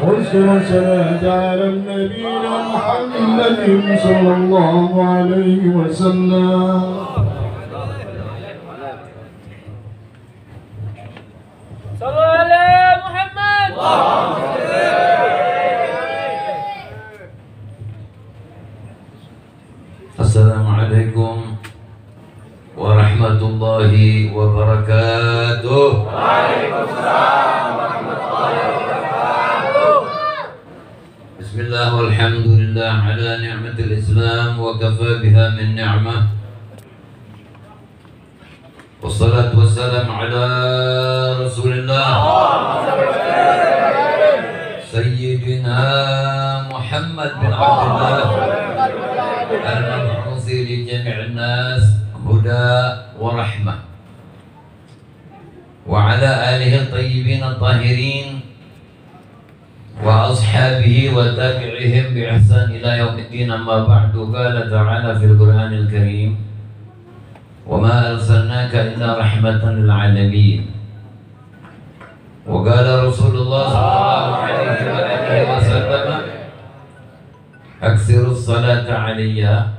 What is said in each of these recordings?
والصلاة على النبي محمد صلى الله عليه وسلم. صلوا على محمد. Assalamualaikum warahmatullahi wabarakatuh. Waalaikumsalam warahmatullahi wabarakatuh. Bismillah walhamdulillah ala ni'matil Islam wa kafa biha min ni'mah. Wassalatu wassalamu ala Rasulillah Sayyidina Muhammad bin Abdullah al-mab'uthi li jami'in nas huda wa rahmah wa ala alihi at-tayyibin at-tahirin wa ashabihi wa tabi'ihim bi ihsan ila yaumiddin. Amma ba'du. Qala ta'ala fil Qur'anil Karim wa ma arsalnaka illa rahmatan lil alamin. Wa qala Rasulullah sallallahu alaihi wa alihi wasallam aksiru salata alayya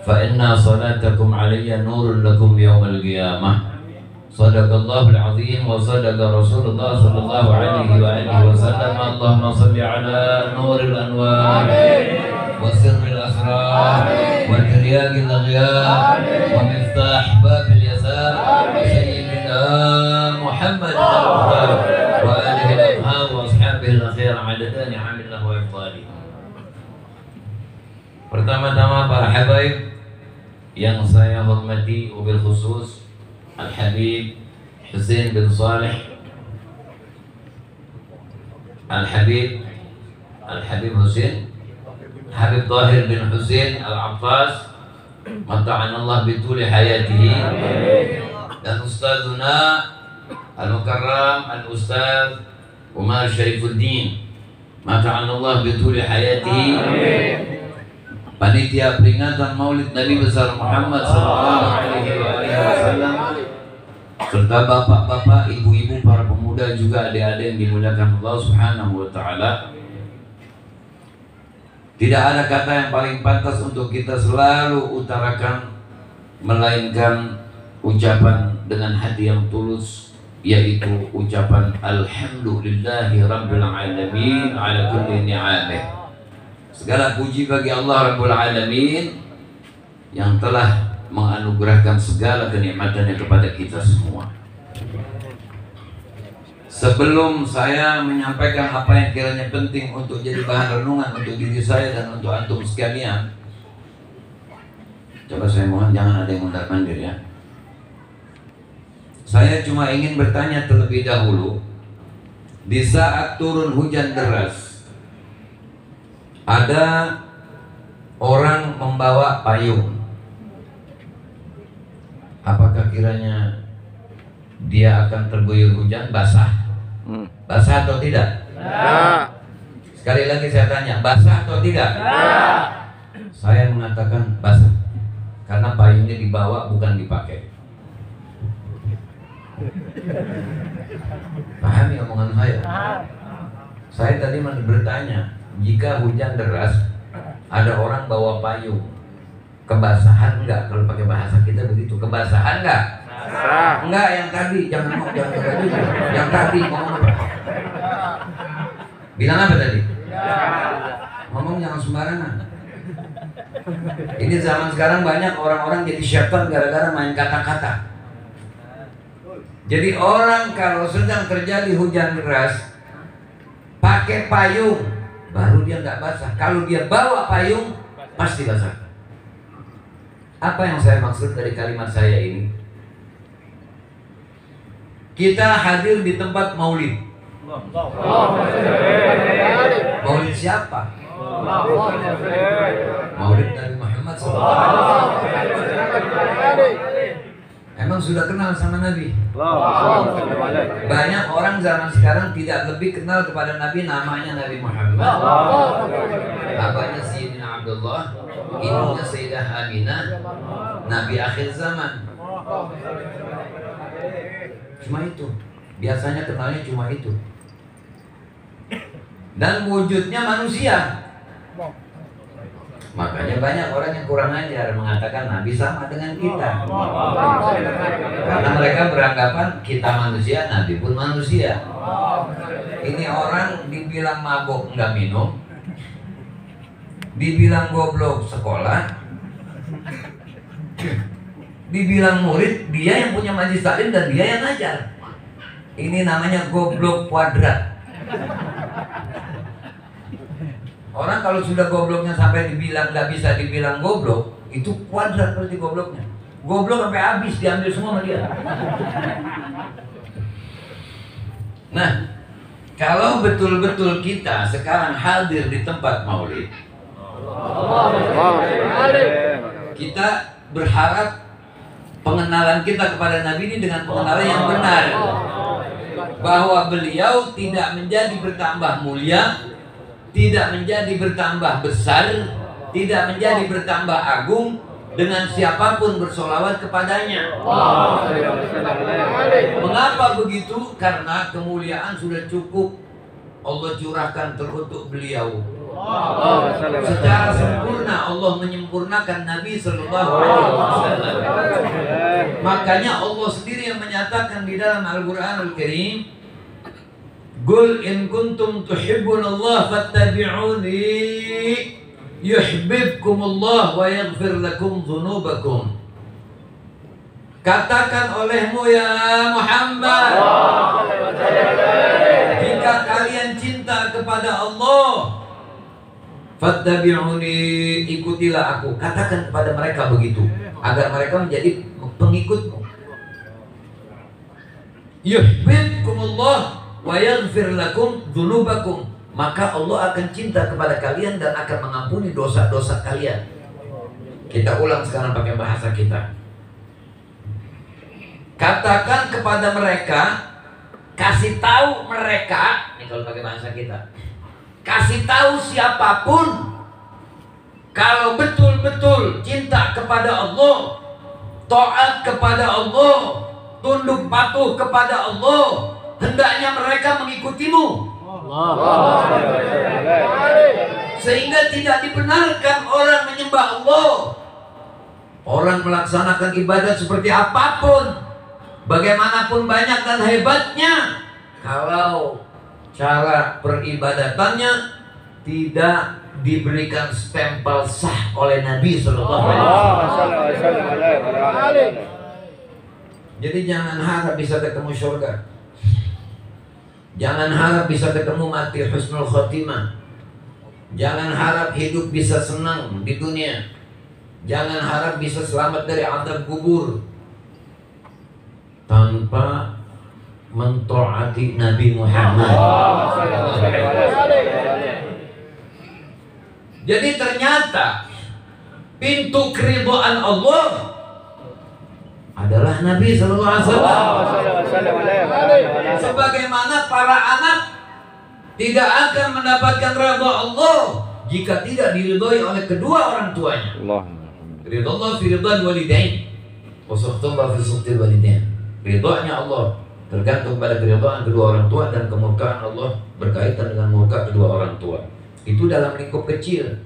fa inna salatakum alayya nurun lakum yawmal qiyamah. Sadaqallahul azim wa sadaqa Rasulullah sallallahu alaihi wa alihi wasallam. Allahumma salli ala nuril anwar wa sirril asrar wa tiryaqil aghyar wa miftah babil yasar sayyidina Muhammad al-Mukhtar wa alihi al-athhar wa ashabihi al-akhir adada ni'amillah wa ifdali. Pertama-tama para habaib yang saya hormati, wabil khusus Al-Habib Husain bin Saleh Al-Habib Husain Habib Tahir bin Husain Al-Abbas mata'anallah bituli hayatihi, dan Ustadzuna Al-Mukarram Al-Ustadz Umar Syarifuddin mata'anallah bituli hayatihi, panitia peringatan Maulid Nabi besar Muhammad sallallahu alaihi wasallam, serta bapak-bapak, ibu-ibu, para pemuda, juga adik-adik yang dimuliakan Allah Subhanahu wa taala. Tidak ada kata yang paling pantas untuk kita selalu utarakan melainkan ucapan dengan hati yang tulus, yaitu ucapan alhamdulillahi rabbil alamin ala kulli ni'amih. Segala puji bagi Allah Rabbul Alamin yang telah menganugerahkan segala kenikmatannya kepada kita semua. Sebelum saya menyampaikan apa yang kiranya penting untuk jadi bahan renungan untuk diri saya dan untuk antum sekalian, coba saya mohon jangan ada yang mundar-mandir ya. Saya cuma ingin bertanya terlebih dahulu, di saat turun hujan deras, ada orang membawa payung. Apakah kiranya dia akan terguyur hujan basah? Basah atau tidak? Ya. Sekali lagi saya tanya, basah atau tidak? Ya. Saya mengatakan basah, karena payungnya dibawa bukan dipakai. Pahami omongan saya? Saya tadi bertanya, jika hujan deras, ada orang bawa payung, kebasahan enggak? Kalau pakai bahasa kita begitu, kebasahan enggak? Enggak, yang tadi, jangan tadi. Yang tadi ngomong apa? Bilang apa tadi? Ngomong jangan sembarangan. Ini zaman sekarang banyak orang-orang jadi syaitan gara-gara main kata-kata. Jadi orang kalau sedang terjadi hujan deras, pakai payung, baru dia nggak basah. Kalau dia bawa payung, pasti basah. Apa yang saya maksud dari kalimat saya ini? Kita hadir di tempat maulid. Maulid siapa? Maulid Nabi Muhammad SAW. Emang sudah kenal sama Nabi? Banyak orang zaman sekarang tidak lebih kenal kepada Nabi, namanya Nabi Muhammad. Bapaknya Sayyidina Abdullah, ibunya Sayyidah Aminah, Nabi akhir zaman. Cuma itu. Biasanya kenalnya cuma itu. dan wujudnya manusia. Makanya banyak orang yang kurang ajar mengatakan Nabi sama dengan kita. Karena mereka beranggapan kita manusia, Nabi pun manusia. Ini orang dibilang mabuk nggak minum, dibilang goblok sekolah, dibilang murid, dia yang punya majelis taklim dan dia yang ngajar. Ini namanya goblok kuadrat. Orang kalau sudah gobloknya sampai dibilang nggak bisa dibilang goblok, itu kuadrat berarti gobloknya. Goblok sampai habis diambil semua sama dia. Nah, kalau betul-betul kita sekarang hadir di tempat maulid, kita berharap pengenalan kita kepada Nabi ini dengan pengenalan yang benar, bahwa beliau tidak menjadi bertambah mulia, tidak menjadi bertambah besar, tidak menjadi bertambah agung dengan siapapun bersolawat kepadanya. Mengapa begitu? Karena kemuliaan sudah cukup Allah curahkan teruntuk beliau. Secara sempurna Allah menyempurnakan Nabi Sallallahu Alaihi Wasallam. Makanya Allah sendiri yang menyatakan di dalam Al-Quranul Karim, Qul in kuntum tuhibbunallah fattabi'uni yuhibbukumullah wa yaghfir lakum dzunubakum. Katakan olehmu ya Muhammad, jika kalian cinta kepada Allah, fattabi'uni, ikutilah aku. Katakan kepada mereka begitu agar mereka menjadi pengikutmu. Yuhibbukumullah wa yaghfir lakum dzunubakum, maka Allah akan cinta kepada kalian dan akan mengampuni dosa-dosa kalian. Kita ulang sekarang pakai bahasa kita. Katakan kepada mereka, kasih tahu mereka, ini kalau pakai bahasa kita, kasih tahu siapapun kalau betul-betul cinta kepada Allah, taat kepada Allah, tunduk patuh kepada Allah, hendaknya mereka mengikutimu. Sehingga tidak dibenarkan orang menyembah Allah, orang melaksanakan ibadah seperti apapun, bagaimanapun banyak dan hebatnya, kalau cara peribadatannya tidak diberikan stempel sah oleh Nabi Sallallahu Alaihi Wasallam. Jadi jangan harap bisa ketemu surga, jangan harap bisa ketemu mati husnul khotimah, jangan harap hidup bisa senang di dunia, jangan harap bisa selamat dari azab kubur tanpa mentaati Nabi Muhammad. Jadi ternyata pintu keridhaan Allah adalah Nabi Sallallahu Alaihi Wasallam. Sebagaimana para anak tidak akan mendapatkan ridha Allah jika tidak diridhoi oleh kedua orang tuanya. Ridha Allah fi ridhan walidain wa sukhtallah fi sukhtil walidain. Ridhanya Allah tergantung pada keridhaan kedua orang tua, dan kemurkaan Allah berkaitan dengan murka kedua orang tua. Itu dalam lingkup kecil.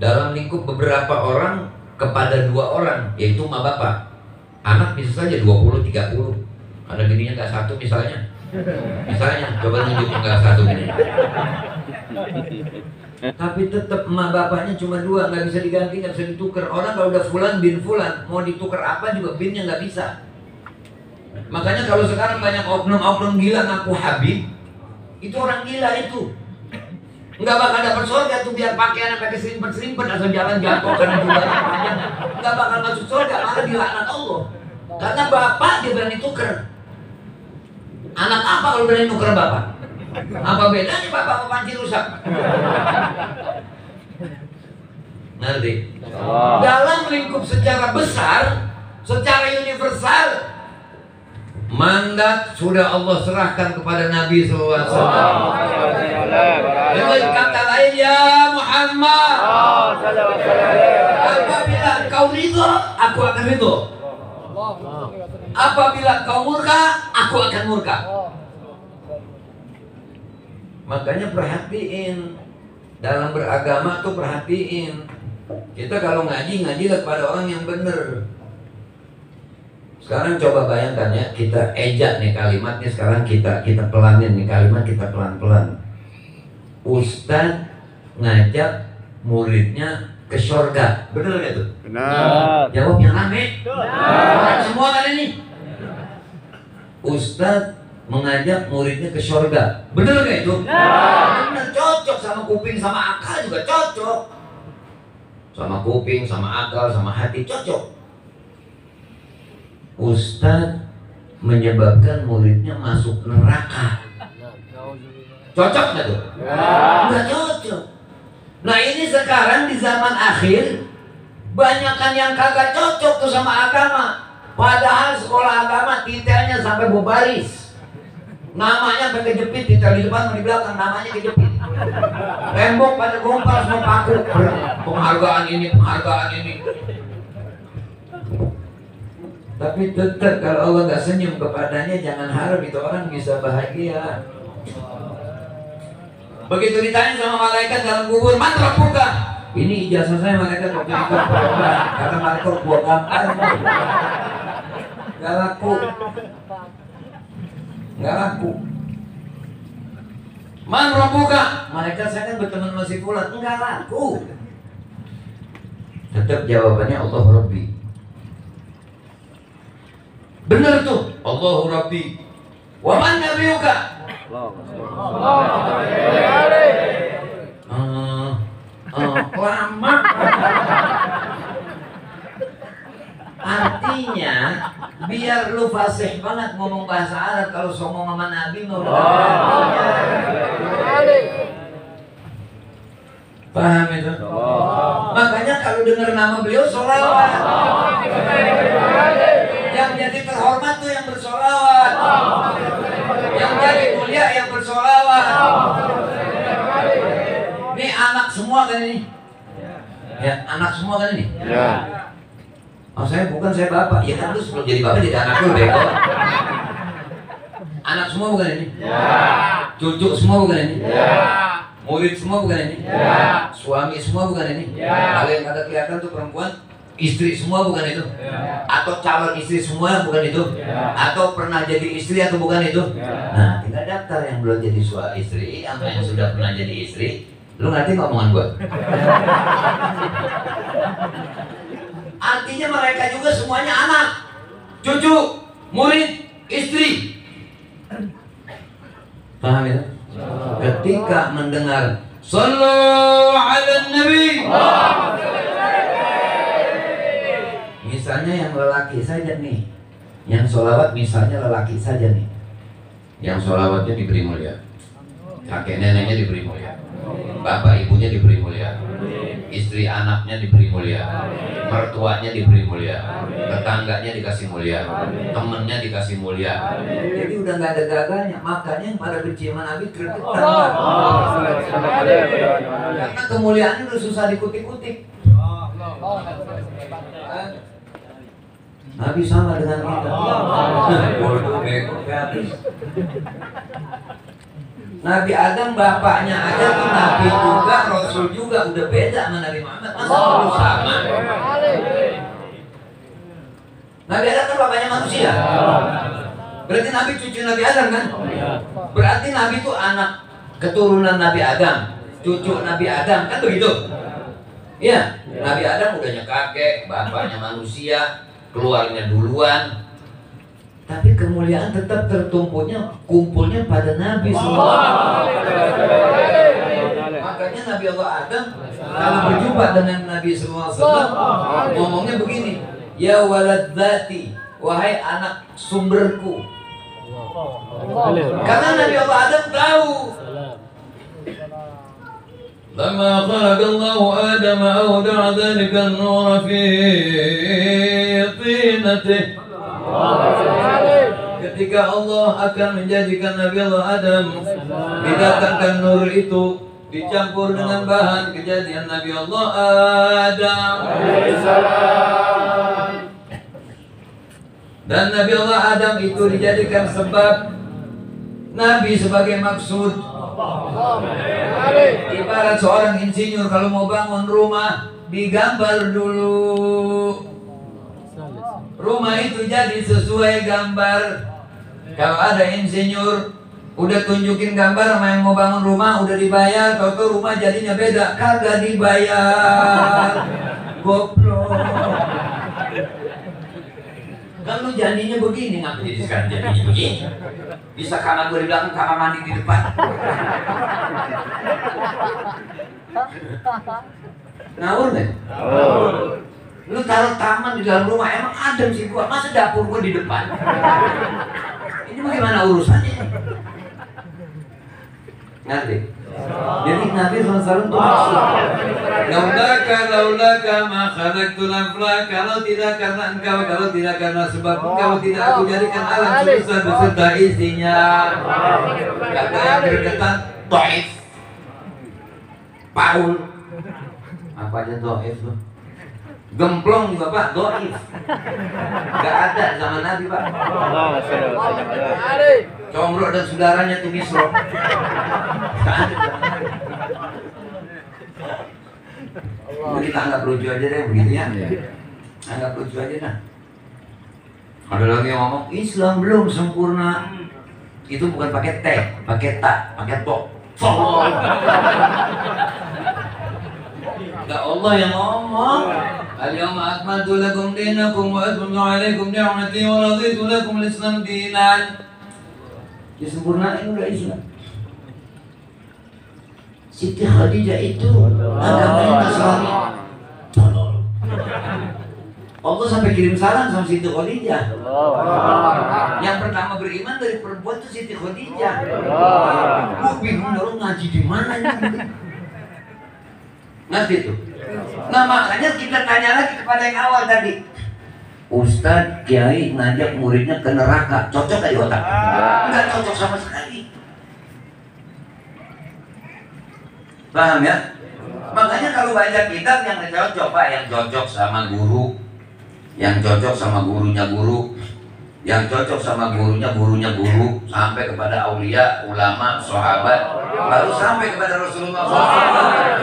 Dalam lingkup beberapa orang kepada dua orang, yaitu emak bapak. Anak bisa saja 20-30. Ada gininya nggak satu misalnya. Misalnya, coba tunjukin nggak satu gini. Tapi tetap emak bapaknya cuma dua, nggak bisa diganti, nggak bisa ditukar. Orang kalau udah fulan bin fulan, mau ditukar apa juga binnya nggak bisa. Makanya kalau sekarang banyak oknum-oknum gila ngaku Habib, itu orang gila itu. Nggak bakal dapat surga tuh, biar pakaian pakai selimpet-selimpet asal jalan jatuh karena jumlahnya panjang. Nggak bakal masuk surga, malah dilaknat Allah. Karena bapak dia berani tuker. Anak apa kalau berani tuker bapak? Apa bedanya bapak sama panci rusak? Ngerti? Dalam lingkup secara besar, secara universal, mandat sudah Allah serahkan kepada Nabi SAW. Dengan kata lain, ya Muhammad, apabila kau ridho, aku akan ridho. Apabila kau murka, aku akan murka. Makanya perhatiin dalam beragama tuh, perhatiin. Kita kalau ngaji kepada orang yang benar. Sekarang coba bayangkan ya, kita ejak nih kalimatnya, sekarang kita pelanin nih kalimat, kita pelan-pelan. Ustadz ngajak muridnya ke surga, bener gak tuh? Benar. Jawab yang rame. Orang semua kali ini. Ustadz mengajak muridnya ke surga, bener gak itu? Bener, cocok sama kuping sama akal juga cocok. Sama kuping, sama akal, sama hati cocok. Ustadz menyebabkan muridnya masuk neraka, cocok nggak tuh? Nggak cocok. Nah ini sekarang di zaman akhir banyakan yang kagak cocok tuh sama agama. Padahal sekolah agama titelnya sampai berbaris, namanya sampai kejepit, titel di depan di belakang namanya kejepit. Tembok pada gompal semua paku, penghargaan ini. Tapi tetap kalau Allah nggak senyum kepadanya, jangan harap itu orang bisa bahagia. Begitu ditanya sama malaikat dalam kubur, man rabbuka? Ini ijazah saya malaikat waktu ikut perlombaan. Kata malaikat, gua gampang. Gak laku. Man rabbuka? Malaikat, saya kan berteman masih fulan. Enggak laku. Tetap jawabannya Allah Rabbi. Benar tuh, Allahu Rabbi. Wa man nabiyuka? Lama. Artinya biar lu fasih banget ngomong bahasa Arab, kalau ngomong sama Nabi paham itu? Makanya kalau dengar nama beliau sholawat. Yang jadi terhormat tuh yang bersolawat, yang jadi mulia yang bersolawat. Ini anak semua kan ini? Ya, anak semua kan ini? Ya. Oh saya bapak. Ya kan lu sebelum jadi bapak jadi anak lu bego. Anak semua bukan ini? Ya. Cucu semua bukan ini? Ya. Murid semua bukan ini? Ya. Suami semua bukan ini? Ya. Kalau yang ada kelihatan tuh perempuan, istri semua bukan itu? Ya. Atau calon istri semua bukan itu? Ya. Atau pernah jadi istri atau bukan itu? Ya. Nah, tinggal daftar yang belum jadi suami istri, apa yang sudah pernah jadi istri. Lu ngerti ngomongan gua? Artinya mereka juga semuanya anak, cucu, murid, istri. Paham ya? Ketika mendengar Sallu ala Nabi, misalnya yang lelaki saja nih, yang sholawat misalnya lelaki saja nih, yang sholawatnya diberi mulia, kakek neneknya diberi mulia, bapak ibunya diberi mulia, istri anaknya diberi mulia, mertuanya diberi mulia, tetangganya dikasih mulia, temennya dikasih mulia. Jadi udah nggak ada gaganya. Makanya yang pada benci sama Nabi gregetan, karena kemuliaannya udah susah dikutip-kutip. Nabi sama dengan kita. Nabi Adam bapaknya aja tuh Nabi juga, Rasul juga, udah beda sama Nabi Muhammad. Masa perlu sama? Nabi Adam kan bapaknya manusia. Berarti Nabi cucu Nabi Adam kan? Berarti Nabi itu anak keturunan Nabi Adam, cucu Nabi Adam, kan begitu? Iya, Nabi Adam udahnya kakek, bapaknya manusia, keluarnya duluan. Tapi kemuliaan tetap kumpulnya pada Nabi SAW. Makanya Nabi Allah Adam kalau berjumpa dengan Nabi SAW ngomongnya begini, ya walad dzati, wahai anak sumberku. Karena Nabi Allah Adam tahu, lama khalaqallahu Adam awda'a dzalika an-nur fi tinatihi. Ketika Allah akan menjadikan Nabi Allah Adam, didatangkan nur itu dicampur dengan bahan kejadian Nabi Allah Adam. Dan Nabi Allah Adam itu dijadikan sebab Nabi sebagai maksud. Ibarat seorang insinyur kalau mau bangun rumah, digambar dulu. Rumah itu jadi sesuai gambar. Kalau ada insinyur udah tunjukin gambar sama yang mau bangun rumah, udah dibayar, tahu rumah jadinya beda, kagak dibayar. Goblok. Kan lu janjinya begini, ngapain jadi sekarang janjinya begini? Bisa kamar gue di belakang, kamar mandi di depan. Ngawur nggak? Lu taruh taman di dalam rumah, emang adem sih gua, masa dapur gua di depan? Ini bagaimana urusannya? Ngerti? Jadi Nabi SAW itu maksud laulaka ma khalaqtul aflak. Kalau tidak karena engkau, kalau tidak karena sebab engkau, tidak aku jadikan alam semesta beserta isinya. Kata yang berkata dhaif, Paul. Apa aja dhaif loh? Gemplong juga Pak, dhaif. Gak ada zaman Nabi Pak. Comrok dan saudaranya tuh misro. Gak ada zaman Nabi. Kita anggap lucu aja deh begitu ya. Anggap lucu aja dah. Ada lagi yang ngomong Islam belum sempurna. Itu bukan pakai T, pakai ta, pakai to. Gak Allah yang ngomong. Al-yawma akmaltu lakum dinakum wa atmamtu alaikum ni'mati wa raditu lakum al-Islam dinan. Disempurnain udah Islam. Siti Khadijah itu agamanya Nasrani. Tolol. Allah sampai kirim salam sama Siti Khadijah. Yang pertama beriman dari perempuan itu Siti Khadijah. Gue bingung orang ngaji di mana ini. Ngerti tuh. Nah makanya kita tanya lagi kepada yang awal tadi. Ustadz Kiai ngajak muridnya ke neraka, cocok gak di otak? Enggak cocok sama sekali. Paham ya? Makanya kalau baca kitab yang cocok Pak, yang cocok sama guru, yang cocok sama gurunya guru, yang cocok sama gurunya guru, sampai kepada aulia, ulama, sahabat, baru sampai kepada Rasulullah SAW.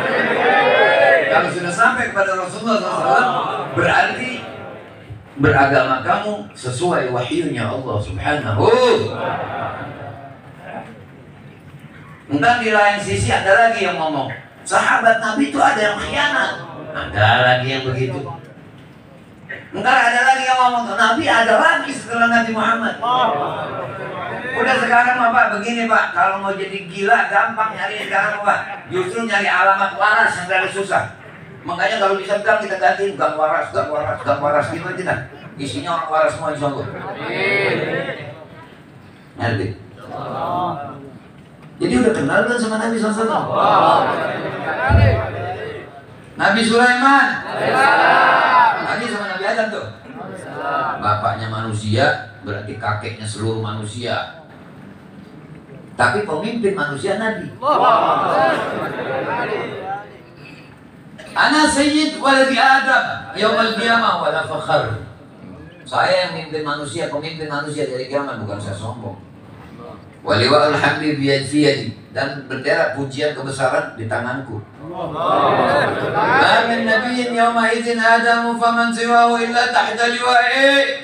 Kalau sudah sampai kepada Rasulullah SAW, berarti beragama kamu sesuai wahyunya Allah Subhanahu. Entah di lain sisi ada lagi yang ngomong sahabat Nabi itu ada yang khianat, ada lagi yang begitu. Entar ada lagi yang ngomong Nabi ada lagi setelah Nabi Muhammad. Udah sekarang Pak begini Pak, kalau mau jadi gila gampang nyari sekarang Pak. Justru nyari alamat waras yang dari susah. Makanya kalau bisa gang kita gantiin gang waras gitu aja. Isinya orang waras semua insya Allah. Ngerti? Jadi udah kenal kan sama Nabi SAW? Nabi Sulaiman. Nabi sama Nabi Adam tuh. Bapaknya manusia berarti kakeknya seluruh manusia. Tapi pemimpin manusia Nabi. Ana sayyid waladi Adam yaumil qiyamah wala fakhar. Saya yang memimpin manusia, pemimpin manusia dari kiamat, bukan saya sombong. Waliwa alhamdi biyadi, dan bendera pujian kebesaran di tanganku. Amin nabiyyin yauma idzin Adam faman siwahu illa tahta liwa'i.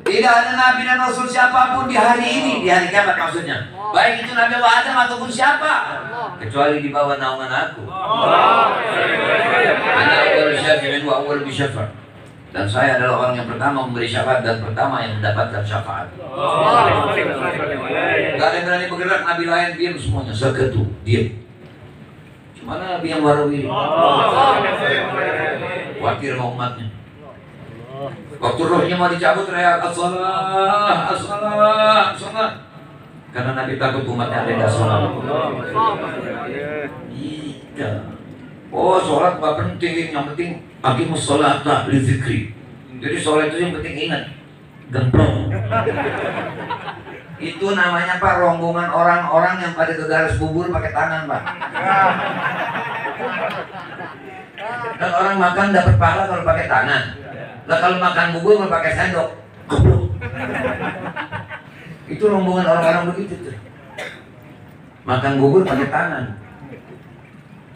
Tidak ada nabi dan rasul siapapun di hari ini, di hari kiamat maksudnya. Baik itu Nabi Adam ataupun siapa, kecuali di bawah naungan aku. Ana awwal syafi'in wa awwal bisyafa'. Dan saya adalah orang yang pertama memberi syafaat dan pertama yang mendapatkan syafaat. Gak ada yang berani bergerak, nabi lain diam semuanya, seketu, diam. Cuma nabi yang warawiri, khawatir sama umatnya. Waktu rohnya mau dicabut teriak as-salah, as-salah, as-salah. Karena Nabi takut umatnya ada yang sholat. Iya. Oh sholat gak penting, yang penting aqimus sholata li dzikri. Jadi sholat itu yang penting ingat. Gemplong. Itu namanya Pak rombongan orang-orang yang pada gegaris bubur pakai tangan Pak. Dan orang makan dapat pahala kalau pakai tangan. Lah kalau makan bubur kalau pakai sendok. Itu rombongan orang-orang begitu tuh. Makan bubur pakai tangan.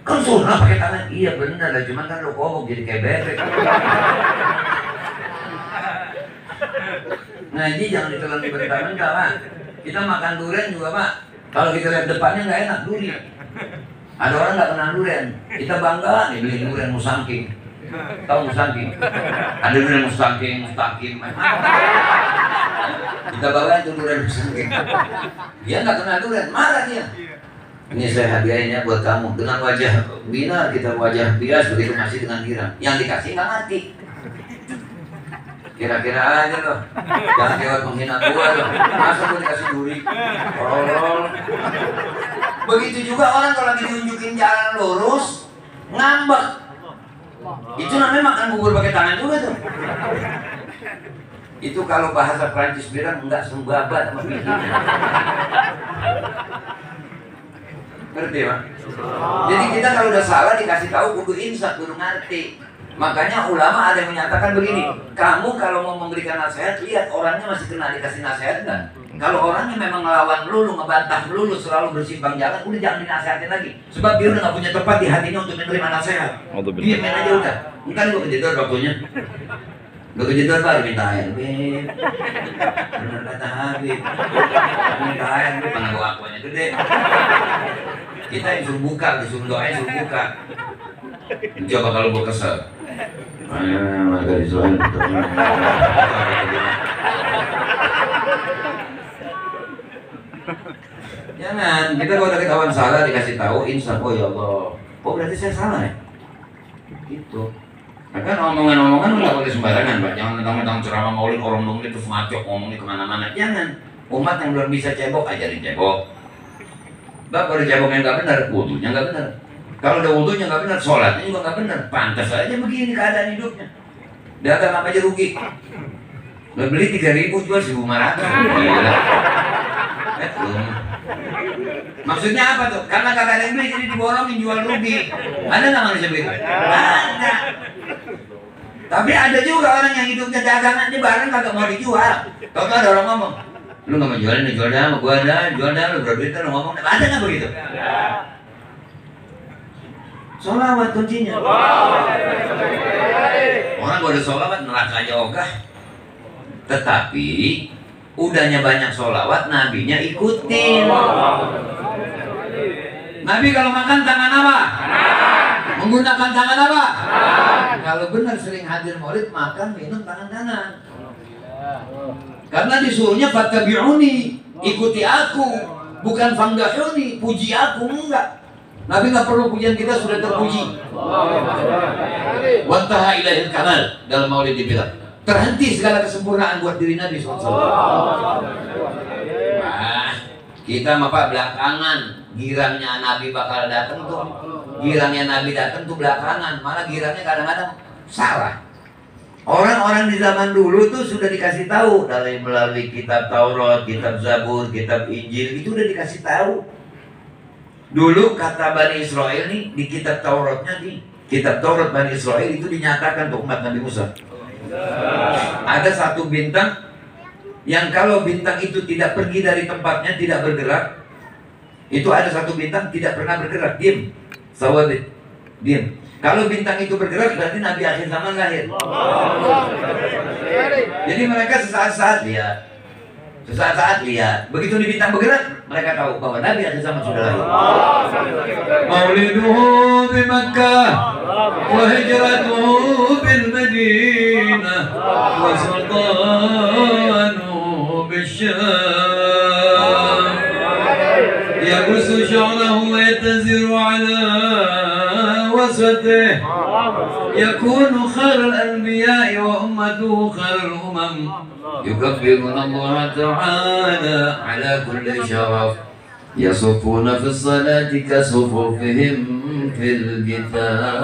Kan sunnah pakai tangan. Iya benar lah, cuman kan lo kobok jadi kayak bebek. Ngaji jangan ditelan mentah-mentah, Pak. Kita makan durian juga, Pak. Kalau kita lihat depannya nggak enak, duri. Ada orang nggak kenal durian. Kita bangga nih beli durian musangking. Tahu musangking? Ada durian musangking, mustakim. Kita bawa itu durian musangking. Dia nggak kenal durian, marah dia. Ini saya hadiahin ya buat kamu. Dengan wajah binar, kita wajah bias, begitu masih dengan girang. Yang dikasih nggak mati. Kira-kira aja loh. Jangan lewat menghina gua loh. Masa gua dikasih duri? Begitu juga orang kalau lagi diunjukin jalan lurus, ngambek. Itu namanya makan bubur pakai tangan juga tuh. Itu kalau bahasa Prancis bilang enggak sembabat sama pikiran. Ngerti, Pak? Jadi kita kalau udah salah dikasih tahu kudu insaf, kudu ngerti. Makanya ulama ada yang menyatakan begini, kamu kalau mau memberikan nasihat, lihat orangnya masih kena dikasih nasihat kan? Kalau orangnya memang ngelawan melulu, ngebantah melulu, selalu bersimpang jalan, udah jangan dinasihatin lagi. Sebab dia udah gak punya tempat di hatinya untuk menerima nasihat. Dia main aja udah. Entar gue kejedor waktunya. Gue kejedor baru minta air. Beb, bener kata Habib. Minta air, Beb, mana gue akuannya gede. Kita yang suruh buka, disuruh doain suruh buka. Coba kalau gue kesel. Maka disuruh. Jangan, kita kalau udah ketahuan salah dikasih tahu, insaf, oh ya Allah, oh berarti saya salah ya? Gitu. Nah kan omongan-omongan nggak boleh sembarangan, Pak. Jangan mentang-mentang ceramah maulid orang dong itu semacam ngomongnya kemana-mana. Jangan. Umat yang belum bisa cebok, ajarin cebok. Bapak udah cebok yang nggak benar, wudunya nggak benar. Kalau udah wudunya nggak benar, sholatnya juga nggak benar. Pantas aja begini keadaan hidupnya. Dagang apa aja rugi. Beli 3.000 jual 1.500. Gila. Maksudnya apa tuh? Karena kagak ada yang beli jadi diborongin jual rugi. Ada nggak manusia begitu? Ada. Tapi ada juga orang yang hidupnya dagangan di barang kagak mau dijual. Kalau ada orang ngomong, lu nggak mau jualin, jual dah, gua ada, jual dah, lu berduit lu ngomong, ada nggak begitu? Sholawat kuncinya. Orang kalau ada sholawat neraka aja ogah. Tetapi udahnya banyak sholawat, nabinya ikutin. Nabi kalau makan tangan apa? Menggunakan tangan apa? Kalau benar sering hadir maulid, makan, minum tangan kanan. Karena disuruhnya fattabi'uni, ikuti aku, bukan fangdahuni, puji aku, enggak. Nabi nggak perlu pujian, kita sudah terpuji. Wantaha ilahil kamal, dalam maulid dibilang terhenti segala kesempurnaan buat diri Nabi SAW. Nah, kita mah Pak belakangan, girangnya Nabi bakal datang tuh, girangnya Nabi datang tuh belakangan, malah girangnya kadang-kadang salah. Orang-orang di zaman dulu tuh sudah dikasih tahu dari melalui kitab Taurat, kitab Zabur, kitab Injil, itu udah dikasih tahu. Dulu kata Bani Israel nih di kitab Tauratnya nih, kitab Taurat Bani Israel itu dinyatakan untuk umat Nabi Musa. Ada satu bintang yang kalau bintang itu tidak pergi dari tempatnya, tidak bergerak, itu ada satu bintang tidak pernah bergerak, diam, sawabit, diam. Kalau bintang itu bergerak berarti Nabi akhir zaman lahir. Jadi mereka sesaat-saat lihat, sesaat-saat lihat. Begitu di bintang bergerak, mereka tahu bahwa Nabi akhir zaman sudah lahir. Mauliduhu di Makkah, wa hijratuhu bil Madinah, wa sultanuhu bil Syam. Yaqusu sya'rahu wa yataziru ala وسطه يكون خير الأنبياء وأمته خير الأمم يكبرون الله تعالى على كل شرف يصفون في الصلاة كصفوفهم في القتال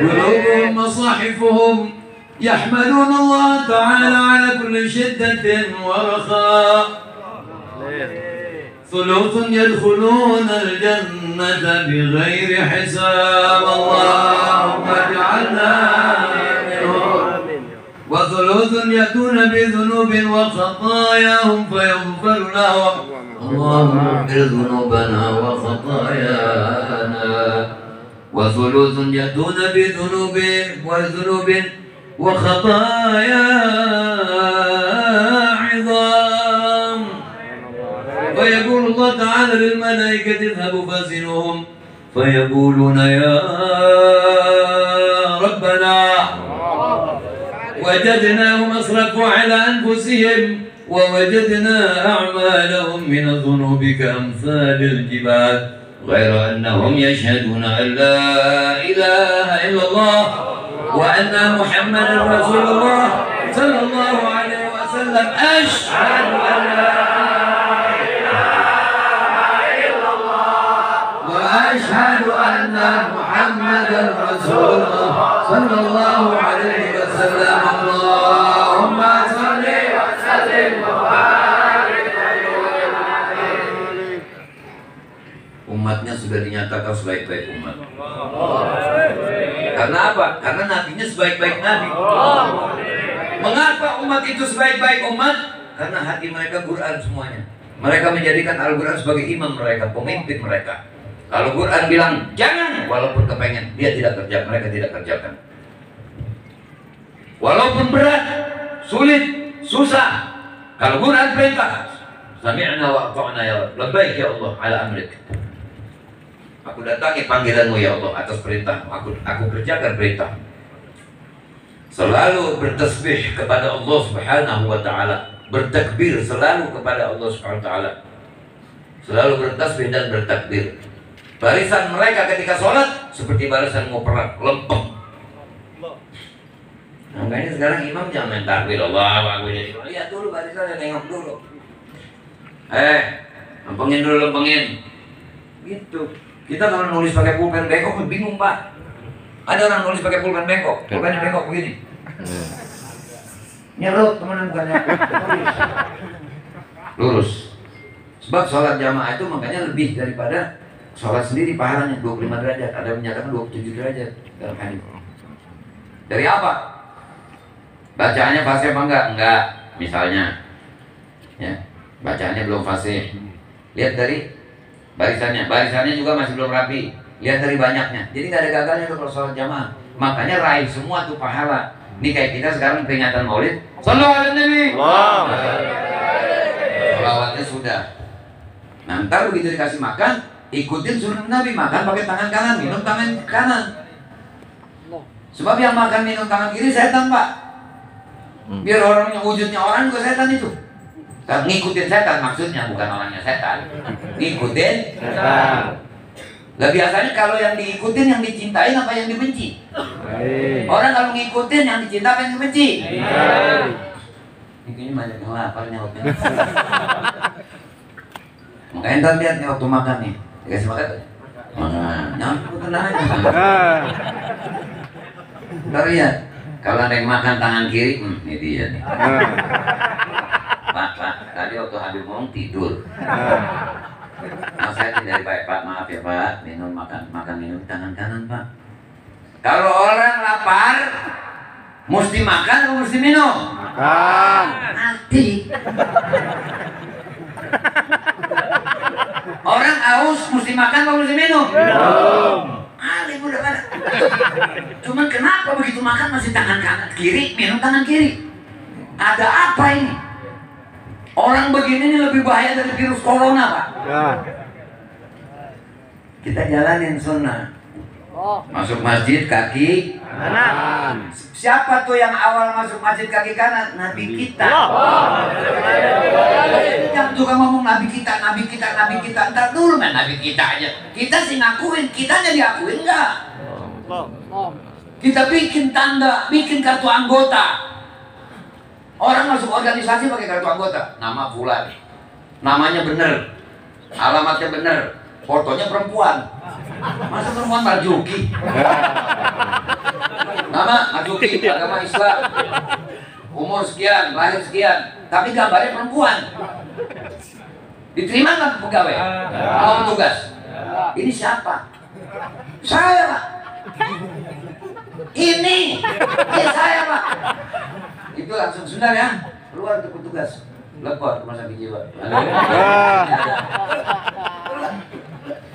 قلوبهم مصاحفهم يحمدون الله تعالى على كل شدة ورخاء ثلث يدخلون الجنة بغير حساب اللهم اجعلنا منهم وثلث يأتون بذنوب وخطاياهم فيغفر لهم اللهم اغفر ذنوبنا وخطايانا وثلث يأتون بذنوب وخطايا عظام فيقول الله تعالى للملائكة اذهبوا فازنوهم فيقولون يا ربنا وجدناهم أسرفوا على أنفسهم ووجدنا أعمالهم من الذنوب كأمثال الجبال غير أنهم يشهدون أن لا إله إلا الله وأن محمدا رسول الله صلى الله عليه وسلم أشهد أن لا إله إلا الله وأشهد أن محمدا رسول الله صلى الله عليه وسلم اللهم صل وسلم وبارك عليه. Umatnya sudah dinyatakan sebaik-baik umat. Karena apa? Karena nabinya sebaik-baik nabi. Mengapa umat itu sebaik-baik umat? Karena hati mereka Quran semuanya. Mereka menjadikan Al-Quran sebagai imam mereka, pemimpin mereka. Kalau Quran bilang jangan, walaupun kepengen, dia tidak kerja, mereka tidak kerjakan. Walaupun berat, sulit, susah, kalau Quran perintah, sami'na wa ata'na ya Rabb, labbaik ya Allah ala amrik. Aku datangi panggilanmu ya Allah atas perintah, aku kerjakan perintah. Selalu bertasbih kepada Allah Subhanahu wa taala, bertakbir selalu kepada Allah Subhanahu wa taala. Selalu bertasbih dan bertakbir. Barisan mereka ketika sholat seperti barisan mau perang, lempeng. Nah, makanya sekarang imam jangan main takbir Allah, lihat dulu barisannya, nengok dulu. Lempengin dulu, lempengin. Gitu. Kita kalau nulis pakai pulpen bengkok bingung Pak. Ada orang nulis pakai pulpen bengkok, pulpennya bengkok begini. Nyerut teman bukannya lurus. Sebab sholat jamaah itu makanya lebih daripada sholat sendiri, pahalanya 25 derajat. Ada yang menyatakan 27 derajat dalam hadis. Dari apa? Bacaannya fasih apa enggak? Enggak. Misalnya, ya, bacaannya belum fasih. Lihat dari barisannya. Barisannya juga masih belum rapi. Lihat dari banyaknya. Jadi nggak ada gagalnya tuh kalau sholat jamaah. Makanya raih semua tuh pahala. Ini kayak kita sekarang peringatan Maulid. Sallallahu alaihi wasallam. Selawatnya sudah. Nah, ntar begitu dikasih makan, ikutin sunnah Nabi, makan pakai tangan kanan, minum tangan kanan. Sebab yang makan minum tangan kiri setan Pak. Biar orangnya wujudnya orang juga setan itu. Kan ngikutin setan maksudnya, bukan orangnya setan. Ngikutin setan. Lah biasanya kalau yang diikutin yang dicintain apa yang dibenci? Orang kalau ngikutin yang dicinta apa yang dibenci? Ini banyak yang lapar nyautnya. Makanya ntar lihat nih waktu makan nih, dikasih makan nyampe tenang aja. Ntar lihat, kalau ada yang makan tangan kiri, ini dia nih. Pak, tadi waktu Habib ngomong tidur. Nah, saya tidak baik Pak, maaf ya Pak, makan minum tangan kanan Pak. Kalau orang lapar, mesti makan atau mesti minum? Makan. Nanti. Orang haus mesti makan atau mesti minum? Minum. Ali udah pada. Cuman kenapa begitu makan masih tangan kanan kiri, minum tangan kiri? Ada apa ini? Orang begini ini lebih bahaya dari virus corona Pak. Ya. Kita jalanin sunnah. Masuk masjid kaki kanan. Siapa tuh yang awal masuk masjid kaki kanan? Nabi kita. Yang juga ngomong Nabi kita. Ntar dulu men, Nabi kita aja. Kita sih ngakuin, kitanya diakuin enggak? Kita bikin tanda, bikin kartu anggota. Orang masuk organisasi pakai kartu anggota. Nama fulan, namanya bener, alamatnya bener, fotonya perempuan. Masa perempuan Marjuki? Nama Marjuki, agama Islam, umur sekian, lahir sekian, tapi gambarnya perempuan. Diterima nggak pegawai? Mau tugas? Ini siapa? Saya Pak. Ini saya Pak. Itu langsung sudah ya, keluar untuk petugas. lepot rumah sakit jiwa.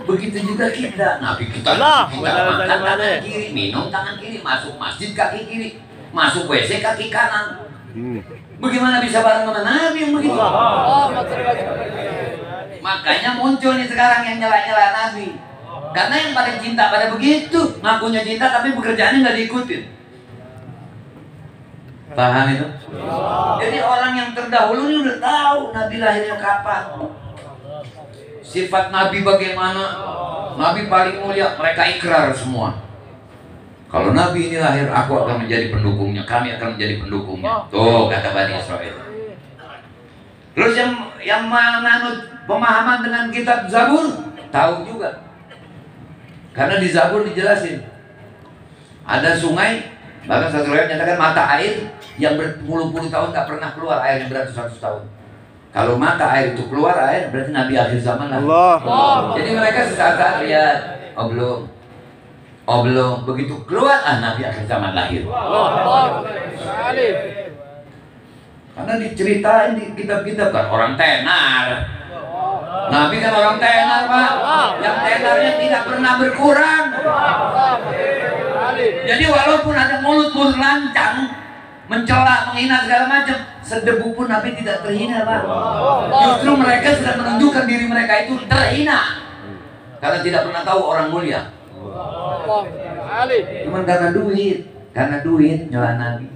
Begitu juga kita. Nabi kita makan tangan kiri, minum tangan kiri, masuk masjid kaki kiri, masuk WC kaki kanan. Bagaimana bisa bareng sama Nabi yang begitu? Makanya muncul nih sekarang yang nyela-nyela Nabi. Karena yang paling cinta pada begitu, ngakunya cinta tapi pekerjaannya nggak diikutin. Paham itu? Jadi orang yang terdahulu ini udah tahu Nabi lahirnya kapan, sifat Nabi bagaimana. Nabi paling mulia, mereka ikrar semua. Kalau Nabi ini lahir, aku akan menjadi pendukungnya, kami akan menjadi pendukungnya. Tuh kata Bani Israel. Terus yang menganut pemahaman dengan kitab Zabur tahu juga, karena di Zabur dijelasin ada sungai, bahkan satu riwayat menyatakan mata air yang berpuluh-puluh tahun tak pernah keluar air yang beratus-ratus tahun. Kalau mata air itu keluar air, berarti Nabi akhir zaman lah. Jadi mereka sesaat lihat, oh belum, begitu keluar, Nabi akhir zaman lahir. Karena diceritain di kitab-kitab kan orang tenar. Nabi kan orang tenar, Pak. Yang tenarnya tidak pernah berkurang. Jadi walaupun ada mulut-mulut lancang, mencela, menghina segala macam, sedebu pun Nabi tidak terhina, Pak. Justru mereka sedang menunjukkan diri mereka itu terhina karena tidak pernah tahu orang mulia. Cuma karena duit nyela Nabi.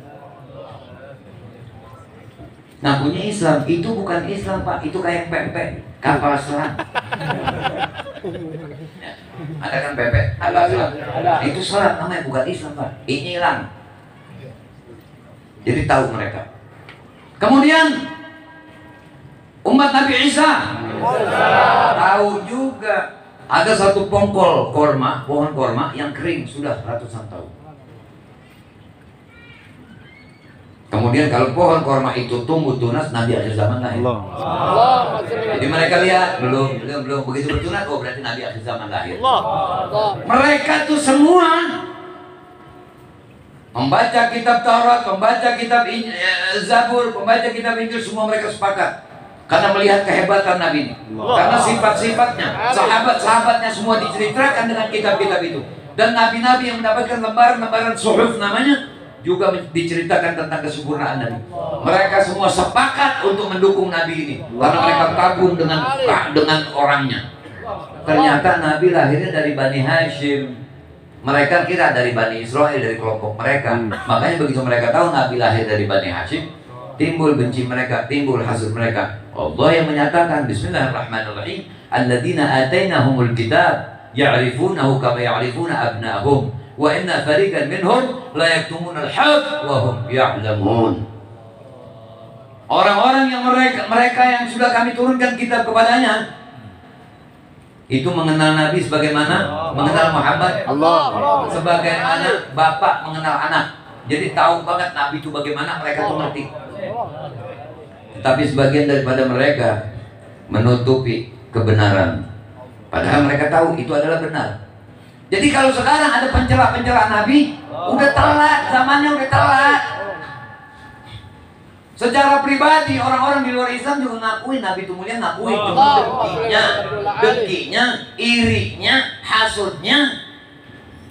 Ngakunya Islam, itu bukan Islam, Pak. Itu kayak pempek kapal selam. Ya, ada kan pempek kapal selam. Itu selam namanya, bukan Islam, Pak. Ini hilang. Jadi tahu mereka. Kemudian umat Nabi Isa tahu juga ada satu pohon korma yang kering sudah ratusan tahun. Kemudian kalau pohon korma itu tumbuh tunas, Nabi akhir zaman lahir. Jadi mereka lihat belum begitu bertunas, oh berarti Nabi akhir zaman lahir. Mereka tuh semua membaca kitab Taurat, membaca kitab Zabur, membaca kitab Injil, semua mereka sepakat karena melihat kehebatan Nabi ini. Karena sifat-sifatnya, sahabat-sahabatnya semua diceritakan dengan kitab-kitab itu. Dan nabi-nabi yang mendapatkan lembaran-lembaran suhuf namanya juga diceritakan tentang kesempurnaan Nabi. Mereka semua sepakat untuk mendukung Nabi ini karena mereka kagum dengan orangnya. Ternyata Nabi lahirnya dari Bani Hashim. Mereka kira dari Bani Israel, dari kelompok mereka. Makanya begitu mereka tahu Nabi lahir dari Bani Hashim, timbul benci mereka, timbul hasud mereka. Allah yang menyatakan Bismillahirrahmanirrahim, alladzina atainahumul kitab ya'rifunahu kama ya'rifuna abna'ahum wa inna fariqan minhum la yaktumunal haqq wa hum ya'lamun. Orang-orang yang mereka yang sudah kami turunkan kitab kepadanya itu mengenal Nabi sebagaimana mengenal Muhammad, sebagaimana bapak mengenal anak. Jadi tahu banget Nabi itu bagaimana, mereka tuh ngerti. Tetapi sebagian daripada mereka menutupi kebenaran, padahal mereka tahu itu adalah benar. Jadi kalau sekarang ada pencela-pencela Nabi, udah telat, zamannya udah telat. Secara pribadi orang-orang di luar Islam juga ngakuin Nabi itu mulia, ngakuin. Cuma dengkinya, irinya, hasudnya